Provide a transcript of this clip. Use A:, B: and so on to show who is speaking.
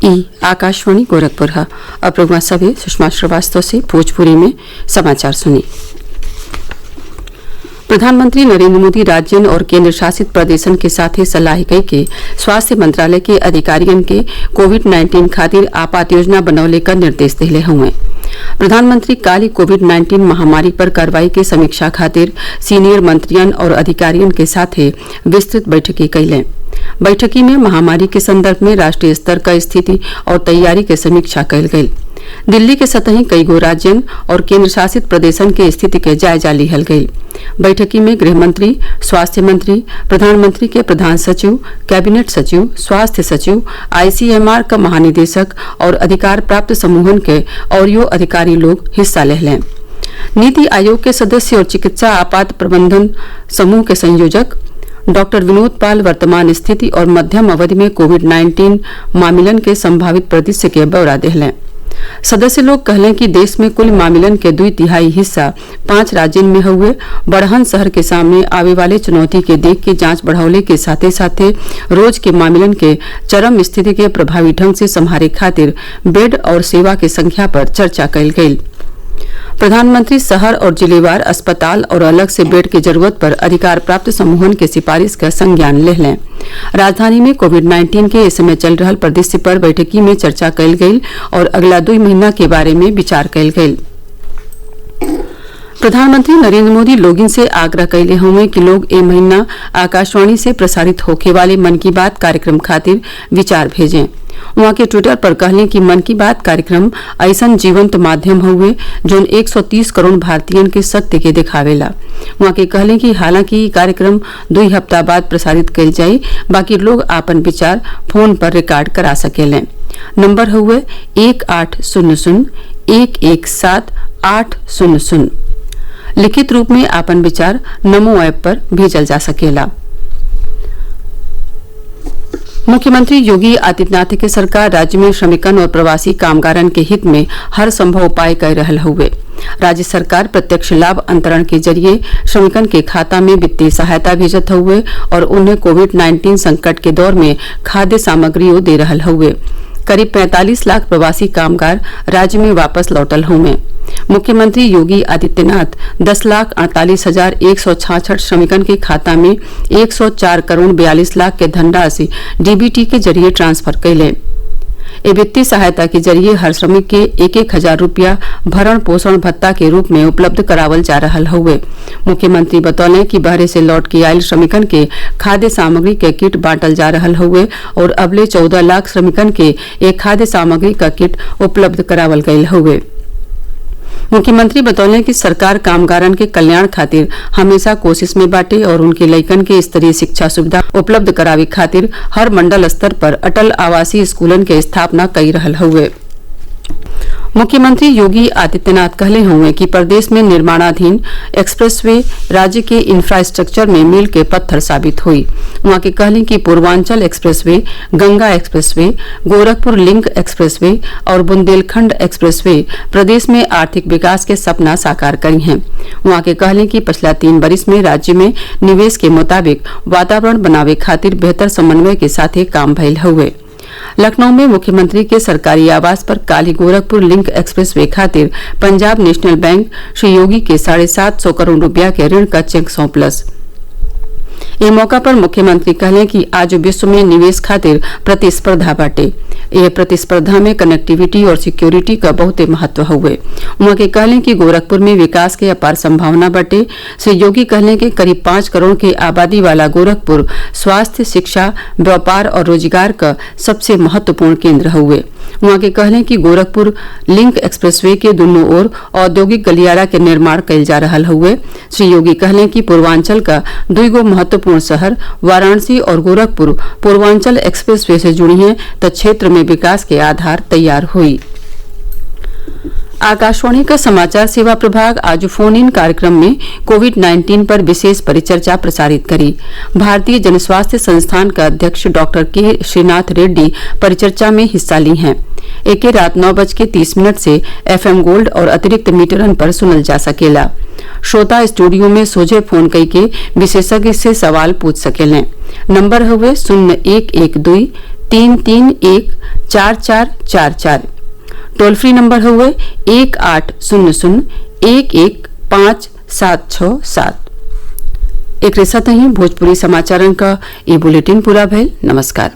A: ई आकाशवाणी गोरखपुर है। अब प्रोग्राम सभी सुषमा श्रीवास्तव से भोजपुरी में समाचार सुनिए। प्रधानमंत्री नरेंद्र मोदी राज्यन और केंद्र शासित प्रदेशन के साथ सलाह कई के स्वास्थ्य मंत्रालय के अधिकारियों के कोविड-19 खातिर आपात योजना बनौले का निर्देश दिले हुए। प्रधानमंत्री काली कोविड-19 महामारी पर कार्रवाई के समीक्षा खातिर सीनियर मंत्रियन और अधिकारियों के साथ विस्तृत बैठकी कैलें। बैठकी में महामारी के संदर्भ में राष्ट्रीय स्तर का स्थिति और तैयारी के समीक्षा कैल गई। दिल्ली के सतही कई गो राज्यन और केंद्र शासित प्रदेशन के स्थिति के जायजा लिहल गई। बैठकी में गृह मंत्री, स्वास्थ्य मंत्री, प्रधानमंत्री के प्रधान सचिव, कैबिनेट सचिव, स्वास्थ्य सचिव, आईसीएमआर का महानिदेशक और अधिकार प्राप्त समूहन के और यो अधिकारी लोग हिस्सा ले लें। नीति आयोग के सदस्य और चिकित्सा आपात प्रबंधन समूह के संयोजक डॉक्टर विनोद पाल वर्तमान स्थिति और मध्यम अवधि में कोविड-19 मामलन के संभावित परिदृश्य के ब्यौरा देहलें। सदस्य लोग कहलें कि देश में कुल मामलन के 2/3 हिस्सा 5 राज्यों में हुए। बड़हन शहर के सामने आवे वाले चुनौती के देख के जांच बढ़ावले के साथे साथे रोज के मामलन के चरम स्थिति के प्रभावी ढंग से संभाले खातिर बेड और सेवा की संख्या पर चर्चा कैल गई। प्रधानमंत्री शहर और जिलेवार अस्पताल और अलग से बेड की जरूरत पर अधिकार प्राप्त समूहन के सिफारिश का संज्ञान ले लें। राजधानी में कोविड-19 के इस समय चल रहा परिदृश्य पर बैठकी में चर्चा कैल गई और अगला 2 महीना के बारे में विचार कैल गई। प्रधानमंत्री नरेंद्र मोदी लोगों से आग्रह कैले हुए कि लोग ए महीना आकाशवाणी से प्रसारित होने वाले मन की बात कार्यक्रम खातिर विचार भेजें। वहां के ट्विटर पर कहलें कि मन की बात कार्यक्रम ऐसा जीवंत माध्यम हुए जो 130 करोड़ भारतीयों के सत्य के दिखावेला। वहां के कहलें कि हालांकि कार्यक्रम 2 हफ्ता बाद प्रसारित कल जाये, बाकी लोग आपन विचार फोन पर रिकॉर्ड करा सकेलें। नंबर हुए 1800-117-800। लिखित रूप में आपन विचार नमो ऐप पर भेजल जा सकेला। मुख्यमंत्री योगी आदित्यनाथ के सरकार राज्य में श्रमिकन और प्रवासी कामगारन के हित में हर संभव उपाय कर रहल हुए। राज्य सरकार प्रत्यक्ष लाभ अंतरण के जरिए श्रमिकन के खाता में वित्तीय सहायता भेजत हुए और उन्हें कोविड-19 संकट के दौर में खाद्य सामग्रियों दे रहल हुए। करीब 45 लाख प्रवासी कामगार राज्य में वापस लौटल हुए। मुख्यमंत्री योगी आदित्यनाथ 10,48,166 श्रमिकन के खाता में 104 करोड़ 42 लाख के धनराशि डीबीटी के जरिए ट्रांसफर कैले। ए वित्तीय सहायता के जरिए हर श्रमिक के 1,000 रुपया भरण पोषण भत्ता के रूप में उपलब्ध करावल जा रहा हुए। मुख्यमंत्री बतौले कि बहरे से लौट के आयल श्रमिकन के खाद्य सामग्री के किट बांटल जा रहा हुए और अबले 14 लाख श्रमिकन के एक खाद्य सामग्री का किट उपलब्ध करावल गयल हुए। मुख्यमंत्री बतौले कि सरकार कामगारन के कल्याण खातिर हमेशा कोशिश में बाटे और उनके लइकन के स्तरीय शिक्षा सुविधा उपलब्ध करावे खातिर हर मंडल स्तर पर अटल आवासीय स्कूलन के स्थापना कई रहल हुए। मुख्यमंत्री योगी आदित्यनाथ कहले हुए कि प्रदेश में निर्माणाधीन एक्सप्रेसवे राज्य के इंफ्रास्ट्रक्चर में मील के पत्थर साबित हुई। वहां के कहले कि Purvanchal expressway, Ganga expressway, Gorakhpur link expressway और बुंदेलखंड एक्सप्रेसवे प्रदेश में आर्थिक विकास के सपना साकार करी हैं। वहां के कहले कि पिछला 3 वर्ष में राज्य में निवेश के मुताबिक वातावरण बनावे खातिर बेहतर समन्वय के साथ काम भइल हुए। लखनऊ में मुख्यमंत्री के सरकारी आवास पर काली गोरखपुर लिंक एक्सप्रेसवे खातिर पंजाब नेशनल बैंक श्री योगी के 750 करोड़ रुपया के ऋण का चेक सौंपलस। इस मौका पर मुख्यमंत्री कहले कि आज विश्व में निवेश खातिर प्रतिस्पर्धा बाटे। यह प्रतिस्पर्धा में कनेक्टिविटी और सिक्योरिटी का बहुत महत्व हुए। वहां के कहले कि गोरखपुर में विकास के अपार संभावना बाटे। श्री योगी कहले कि करीब 5 करोड़ के आबादी वाला गोरखपुर स्वास्थ्य, शिक्षा, व्यापार और रोजगार का सबसे महत्वपूर्ण केंद्र हुए। वहां के कहले कि गोरखपुर लिंक एक्सप्रेसवे के दोनों ओर औद्योगिक गलियारा के निर्माण कैल जा रहा हुए। श्री योगी कहले कि पूर्वांचल का 2 महत्वपूर्ण शहर वाराणसी और गोरखपुर पूर्वांचल एक्सप्रेसवे से जुड़ी हैं तो क्षेत्र में विकास के आधार तैयार हुई। आकाशवाणी का समाचार सेवा प्रभाग आज फोन इन कार्यक्रम में कोविड-19 पर विशेष परिचर्चा प्रसारित करी। भारतीय जन स्वास्थ्य संस्थान का अध्यक्ष डॉक्टर के श्रीनाथ रेड्डी परिचर्चा में हिस्सा ली हैं। एके रात 9:30 से FM गोल्ड और अतिरिक्त मीटरन पर सुनल जा सकेला। श्रोता स्टूडियो में सोझे फोन करके विशेषज्ञ से सवाल पूछ सकेलें। नंबर हुए 0112 1-800-331-4444। टोल फ्री नंबर हुए 1-800-11-5767। एक रेसा तही भोजपुरी समाचारन का ये बुलेटिन पूरा भइल। नमस्कार।